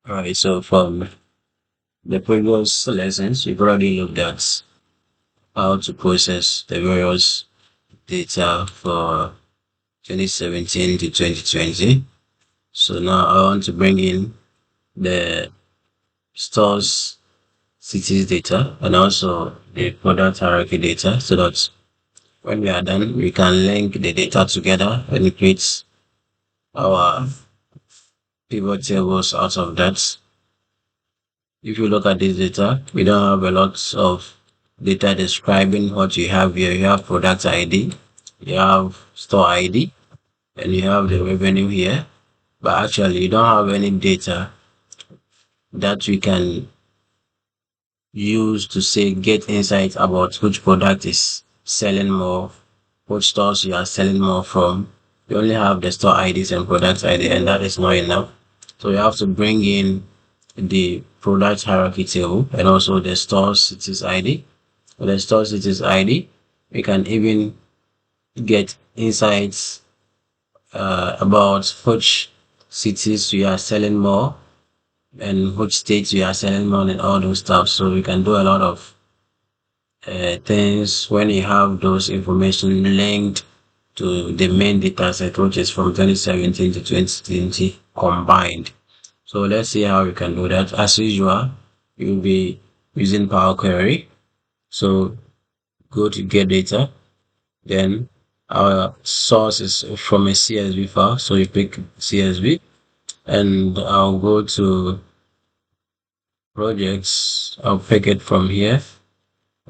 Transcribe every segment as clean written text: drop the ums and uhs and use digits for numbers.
Alright, so from the previous lessons, you've already looked at how to process the various data for 2017 to 2020. So now I want to bring in the stores cities data and also the product hierarchy data so that when we are done, we can link the data together and create our pivot tables out of that. If you look at this data, we don't have a lot of data describing what you have here. You have product ID, you have store ID, and you have the revenue here. But actually, you don't have any data that we can use to say get insight about which product is selling more, which stores you are selling more from. You only have the store IDs and product ID, and that is not enough. So you have to bring in the product hierarchy table and also the store cities ID. With the store cities ID, we can even get insights about which cities you are selling more and which states you are selling more and all those stuff. So we can do a lot of things when you have those information linked to the main data set, which is from 2017 to 2020 combined. So let's see how we can do that. As usual, you'll be using Power Query. So go to get data, then our source is from a CSV file. So you pick CSV and I'll go to projects. I'll pick it from here.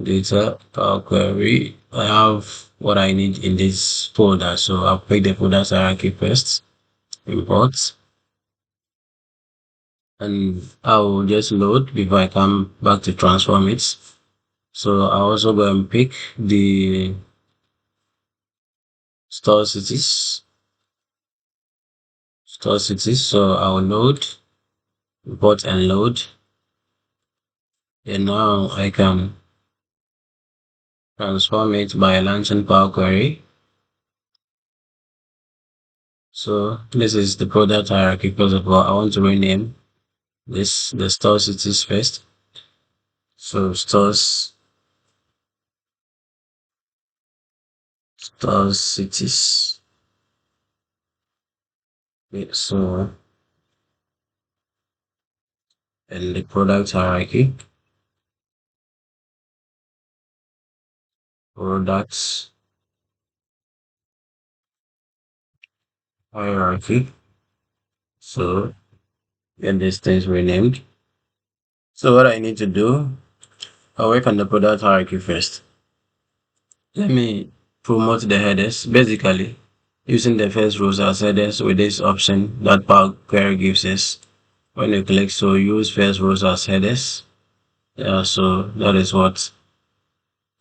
Data, Power Query. I have what I need in this folder. So I'll pick the folder hierarchy first, import, and I will just load before I come back to transform it. So I also go and pick the store cities, store cities. So I'll load, import and load. And now I can transform it by launching Power Query. So this is the product hierarchy. First of all, I want to rename this the store cities first. So stores cities. Okay, so and the product products hierarchy. So get these things renamed. So what I need to do, I'll work on the product hierarchy first. Let me promote the headers. Basically, using the first rows as headers with this option that Power Query gives us. When you click so use first rows as headers. Yeah, so that is what.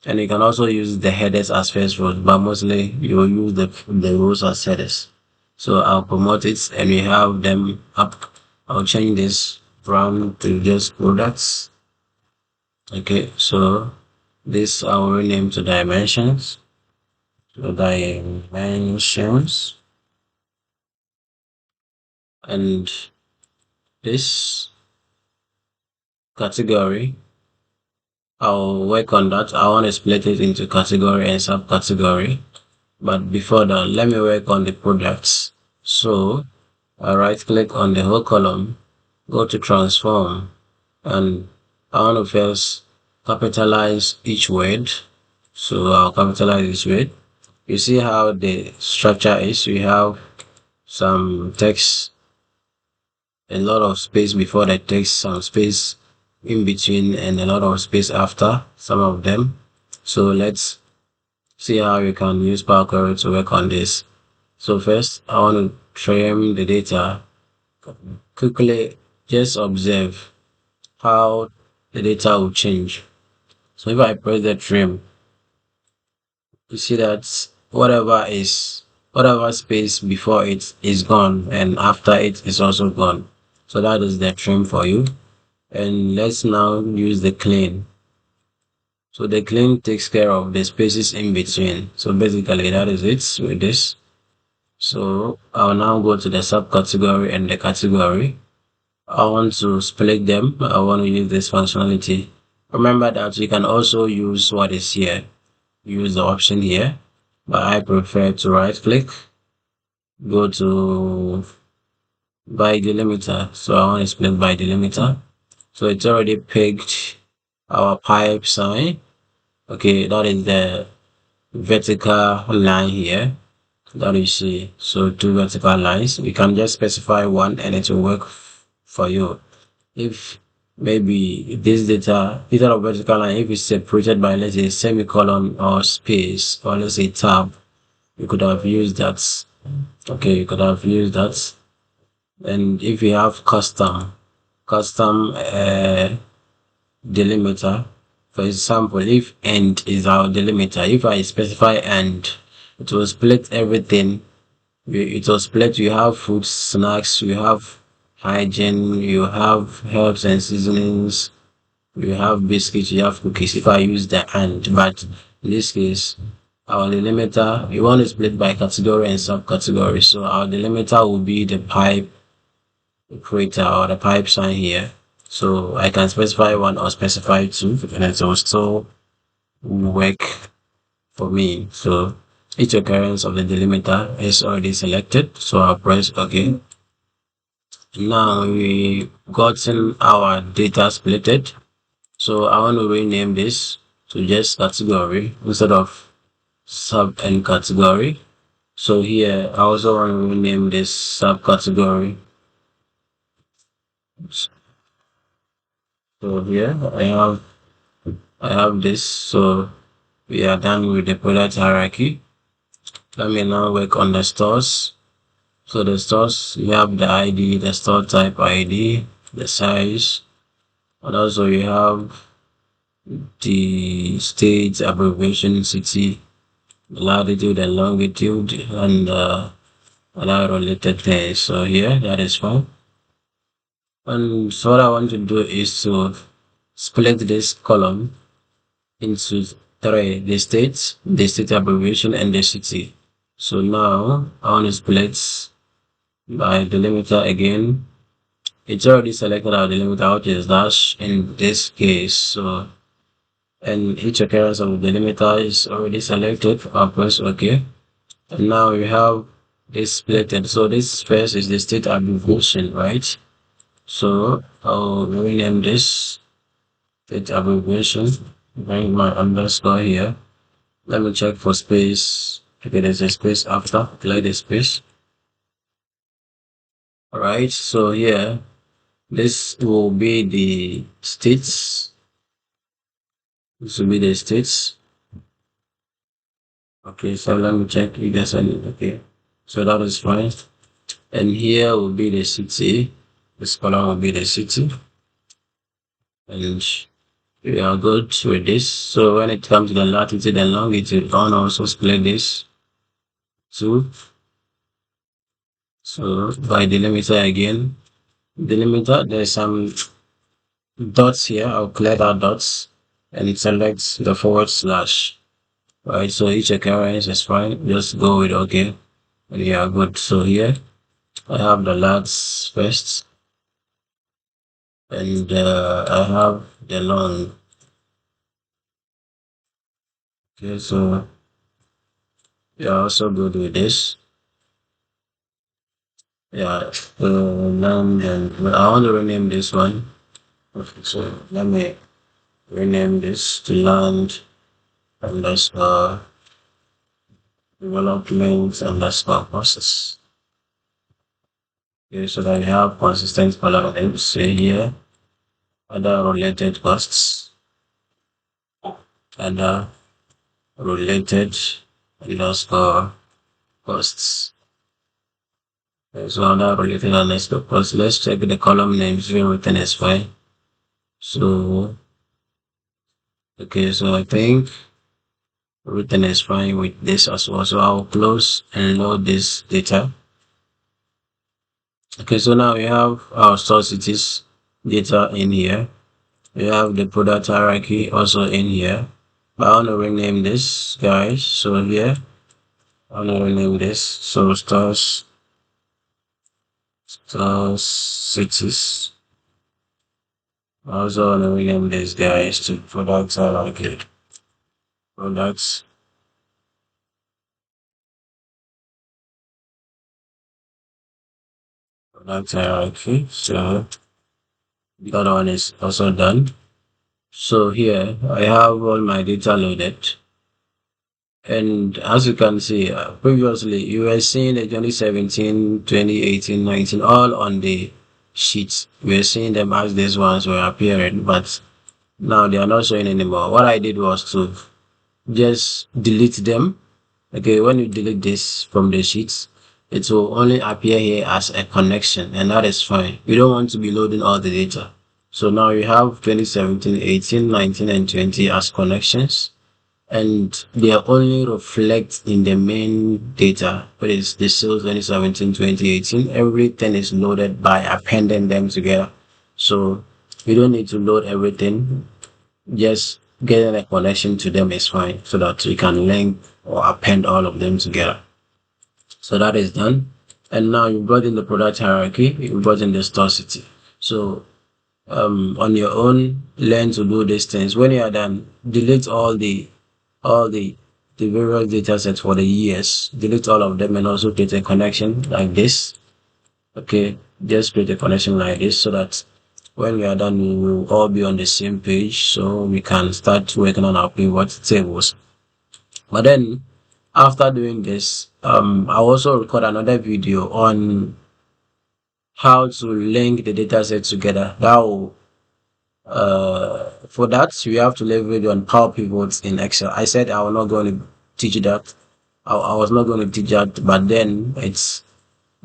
And you can also use the headers as first rows, but mostly you will use the rows as headers. So I'll promote it and we have them up. I'll change this from to just products. Okay, so this I'll rename to dimensions. So dimensions and this category. I'll work on that. I want to split it into category and subcategory. But before that, let me work on the products. So I right click on the whole column, go to transform, and I want to first capitalize each word. So I'll capitalize each word. You see how the structure is. We have some text, a lot of space before the text, some space in between, and a lot of space after some of them. So let's see how you can use Power Query to work on this. So first, I want to trim the data. Quickly, just observe how the data will change. So if I press the trim, you see that whatever space before it is gone and after it is also gone. So that is the trim for you. And let's now use the clean. So the clean takes care of the spaces in between. So basically that is it with this. So I'll now go to the subcategory and the category. I want to split them. I want to use this functionality. Remember that you can also use what is here. Use the option here, but I prefer to right click, go to by delimiter. So I want to split by delimiter. So it's already picked our pipe sign. Okay, that is the vertical line here that you see. So two vertical lines. We can just specify one and it will work for you. If maybe this data, instead of vertical line, if it's separated by, let's say, semicolon or space, or let's say tab, you could have used that. Okay, you could have used that. And if you have custom delimiter, for example, if end is our delimiter, if I specify end, it will split everything. It will split, you have food, snacks, you have hygiene, you have herbs and seasonings, you have biscuits, you have cookies. If I use the and, but in this case, our delimiter, we want to split by category and subcategory. So our delimiter will be the pipe creator or the pipe sign here. So I can specify one or specify two, and it will still work for me. So each occurrence of the delimiter is already selected. So I'll press OK. Now we gotten our data splitted. So I want to rename this to just category instead of sub and category. So here I also want to rename this subcategory. So here I have this. So we are done with the product hierarchy. Let me now work on the stores. So the stores, you have the ID, the store type ID, the size, and also you have the state, abbreviation, city, latitude and longitude, and other related things. So here, that is fine. And so what I want to do is to split this column into three: the state abbreviation, and the city. So now I want to split by delimiter again. It's already selected our delimiter, which is dash in this case. So, and each occurrence of the delimiter is already selected. I'll press OK. And now we have this splitted. So this first is the state abbreviation, right? So I'll rename this state abbreviation. Bring my underscore here. Let me check for space. Okay, there's a space after. Clear the space. Alright, so here this will be the states. This will be the states. Okay, so let me check if there's any. Okay, so that is fine. And here will be the city. This column will be the city. And we are good with this. So when it comes to the latitude and longitude, I want to also split this too. So by delimiter again, delimiter, there's some dots here. I'll clear that dots and select the forward slash. Right, so each occurrence is fine. Just go with OK. And you are good. So here I have the lats first, and I have the long. Okay, so you're also good with this. Yeah, long, and I want to rename this one. Okay, so let me rename this to land underscore development underscore process. Okay, so that we have consistent column names. Say here other related costs, other related underscore costs. Okay, so other related underscore costs. Let's check the column names. Everything is fine. So okay, so I think everything is fine with this as well. So I'll close and load this data. Okay, so now we have our store cities data in here. We have the product hierarchy also in here. But I want to rename this, guys. So here, I want to rename this. So stores cities. I also want to rename this guys to products hierarchy. Products product hierarchy. So the other one is also done. So here I have all my data loaded. And as you can see, previously you were seeing the 2017, 2018, 19 all on the sheets. We were seeing them as these ones were appearing, but now they are not showing anymore. What I did was to just delete them. Okay, when you delete this from the sheets, it will only appear here as a connection, and that is fine. You don't want to be loading all the data. So now you have 2017, 18, 19, and 20 as connections, and they are only reflect in the main data, but it's the sales 2017, 2018. Everything is loaded by appending them together. So you don't need to load everything. Just getting a connection to them is fine, so that you can link or append all of them together. So that is done. And now you brought in the product hierarchy, you brought in the store city. So on your own, learn to do these things. When you are done, delete all the various data sets for the years, delete all of them, and also create a connection like this. Okay, just create a connection like this, so that when we are done, we will all be on the same page, so we can start working on our pivot tables. But then after doing this, I'll also record another video on how to link the data set together. That will for that, we have to leverage on Power Pivots in Excel. I said I was not going to teach that. I was not going to teach that, but then it's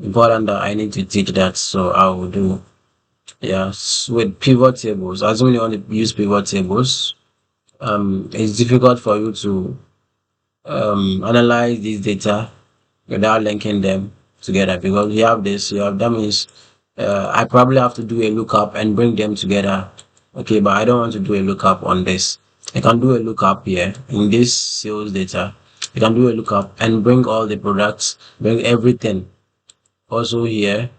important that I need to teach that, so I will do. Yes, with pivot tables. As when you want to use pivot tables, it's difficult for you to analyze this data without linking them together, because you have this. You have that means I probably have to do a lookup and bring them together. Okay, but I don't want to do a lookup on this. I can do a lookup here in this sales data. I can do a lookup and bring all the products, bring everything. Also here,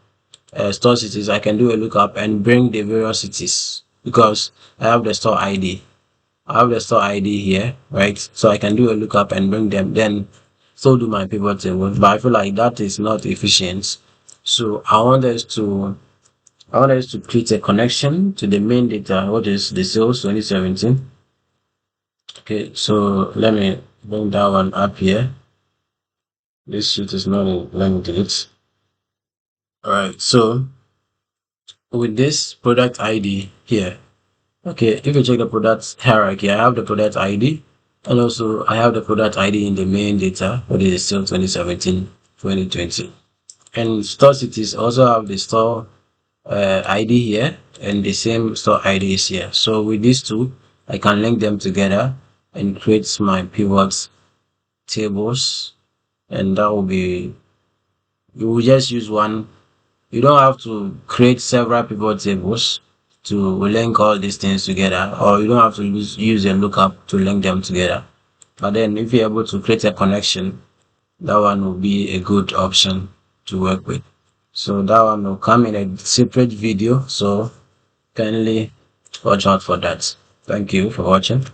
store cities, I can do a lookup and bring the various cities, because I have the store ID. I have the store ID here, right? So I can do a lookup and bring them, then so do my pivot table. But I feel like that is not efficient. So I want us to create a connection to the main data, what is the sales 2017. Okay, so let me bring that one up here. This sheet is not in, let me delete. Alright, so with this product ID here, okay, if you check the product hierarchy, I have the product ID, and also I have the product ID in the main data, what is still 2017, 2020. And store cities also have the store ID here, and the same store ID is here. So with these two, I can link them together and create my pivot tables, and that will be, you will just use one. You don't have to create several pivot tables to link all these things together, or you don't have to use a lookup to link them together. But then if you're able to create a connection, that one will be a good option to work with. So that one will come in a separate video, so kindly watch out for that. Thank you for watching.